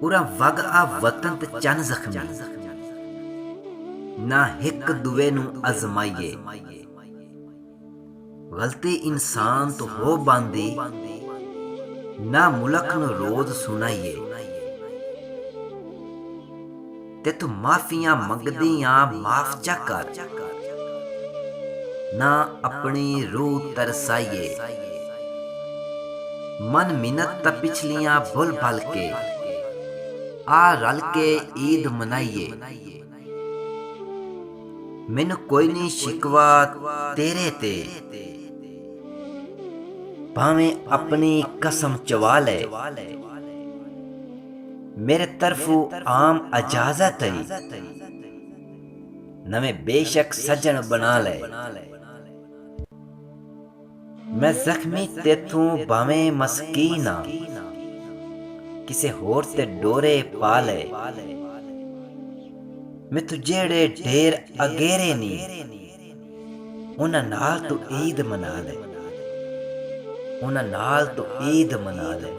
उरा वग आ वतन ते चन जख्मी ना हिक दुए नू अजमाइए। गलती इंसान तो हो बांदी ना मुलक नू रोज सुनाइए। ते तू माफियां मंगदी आ माफ चा कर ना अपनी रूह तरसाइए। मन मिन्नत ता पिछलियां भुल भल के आ रल के ईद मनाइए। मैनू कोई नहीं शिकवा तेरे ते भावें अपनी कसम चवा ले। मेरे तरफू आम इजाजत है नवें बेशक सजन बना ले। मैं जख्मी तेथू भावें मस्कीन आ किसे होर ते डोरे पा ले। मैं तू जेड़े ढेर अगेरे नी उन्हां नाल तू ईद मना ले। उन्हां नाल तू ईद मना ले।